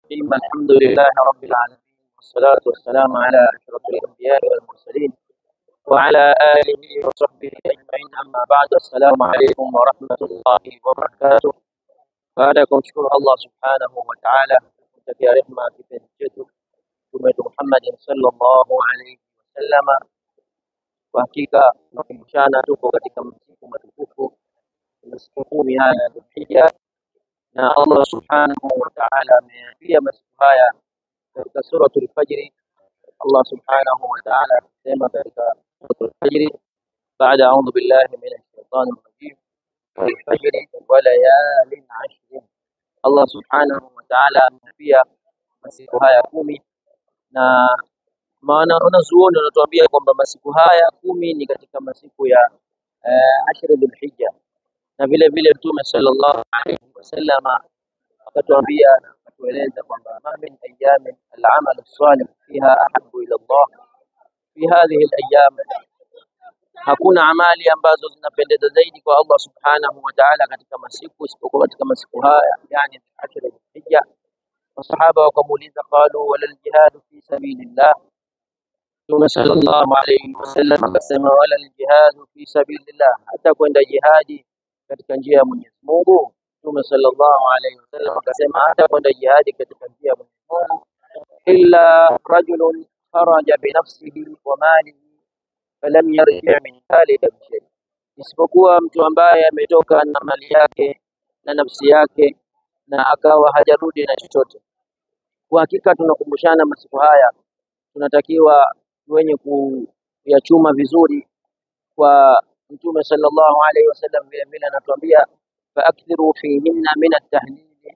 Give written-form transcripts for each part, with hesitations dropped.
الرحيم. الحمد لله رب العالمين، والصلاة والسلام على أشرف الأنبياء والمرسلين وعلى آله وصحبه أجمعين. أما بعد، السلام عليكم ورحمة الله وبركاته. Baada شكر الله سبحانه وتعالى kutakia rehema kipenzi chetu Mtume Muhammad sallallahu alayhi wasallam. Kwa hakika tunakumbushana tuko katika masiku matukufu, masiku 10 haya ya Dhulhijja, na Allah subhanahu wa ta'ala ameapia masiku haya katika suratul Fajr. Allah subhanahu wa ta'ala anasema katika suratul Fajr, baada a'udhu billahi minash shaitanir rajim, wal fajri wa layalin 'ashr. Allah subhanahu wa ta'ala ameapia masiku haya 10, na maana wanazuoni wanatuambia kwamba masiku haya 10 ni katika masiku ya ashra Dhulhijja, na vile vile Mtume sallallahu alayhi wasallam akatuambia na akatueleza kwamba ma min ayyamin al-amal as-salih fiha ahabbu ila Allah fi hadhihi al-ayyam, hakuna amali ambazo zinapendeza zaidi kwa Allah subhanahu wa ta'ala katika masiku isipokuwa katika masiku haya, yani ashra Dhulhijja. Masahaba wakamuuliza, qalu wala al-jihad fi sabilillah, Mtume sallallahu alayhi wasallam akasema wala al-jihad fi sabilillah, hata kwenda jihadi katika njia ya Mwenyezi Mungu. Mtume sallallahu alayhi wasallam akasema hata kwenda jihadi katika njia ya Mwenyezi Mungu, illa rajulun kharaja bi nafsihi wa malihi falam yarji' min dhalika bi shay, isipokuwa mtu ambaye ametoka na mali yake na nafsi yake na akawa hajarudi na chochote. Kwa hakika tunakumbushana masiku haya, tunatakiwa wenye kuyachuma vizuri. Kwa Mtume sallallahu alayhi wasallam vile vile anatuambia فأكثروا فيهن من التهليل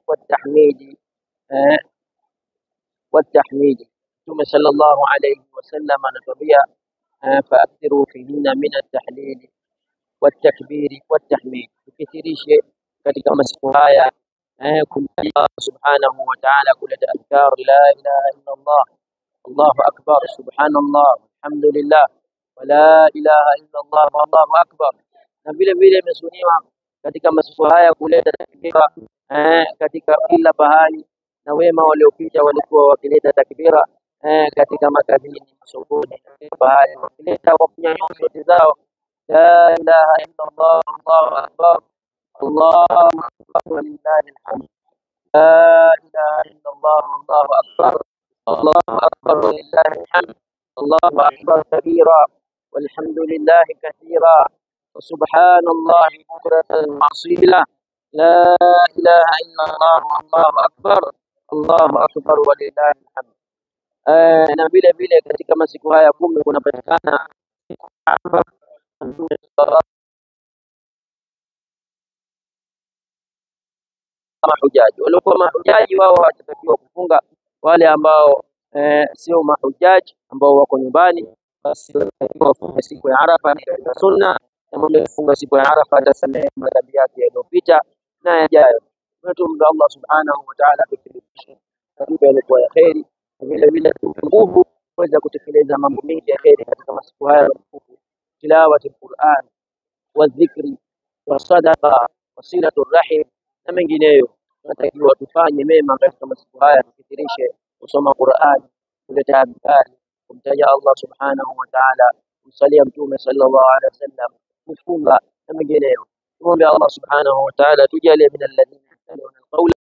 والتحميد. ثم صلى الله عليه وسلم نتبيا فأكثروا فيهن من التحليل والتكبير والتحميد. كثيرش katika masiku haya kumtaja Allah subhanahu wa ta'ala, kuleta adhkar la ilaha illa Allah, Allahu akbar, subhanallah, alhamdulillah, wa la ilaha illa Allah, wallahu akbar. Na vile vile imesuniwa katika masiku haya kuleta takbira katika kila pahali, na wema waliopita walikuwa wakileta takbira katika makazini, masokoni, pahali wakileta kwa kunyanyua sauti zao, la ilaha illa Allah, Allahu akbar, Allahu akbar, walillahi alhamd, la ilaha illa Allah, Allahu akbar, Allahu akbar, walillahi alhamd, Allahu akbar kabira, walhamdulillahi kathira, وسبحان الله بكرة وأصيلا، لا إله إلا الله والله أكبر، الله أكبر ولله الحمد. Na vile vile katika masiku haya 10 kunapatikana mahujaji. Waliokuwa mahujaji wao hawatakiwa kufunga, wale ambao sio mahujaji ambao wako nyumbani, basi wafunge siku ya Arafa. Ni sunna, na mwenye kufunga siku ya Arafa atasamehe madhambi yake yaliyopita na yajayo. Tunaomba Allah subhanahu wa ta'ala atufikishe katika yalikuwa ya kheri, na vile vile nguvu kuweza kutekeleza mambo mengi ya kheri katika masiku haya matukufu, tilawati al-Qur'an wa dhikri wa sadaqa wa silatu rahim na mengineyo. Tunatakiwa tufanye mema katika masiku haya, tukithirishe kusoma Qur'an, kuleta adhkari, kumtaja Allah subhanahu wa ta'ala, kumsalia Mtume sallallahu alaihi wasallam, kufunga na mengineyo. Tuombe Allah subhanahu wa ta'ala tujalie min alladhina yastami'una al-qawla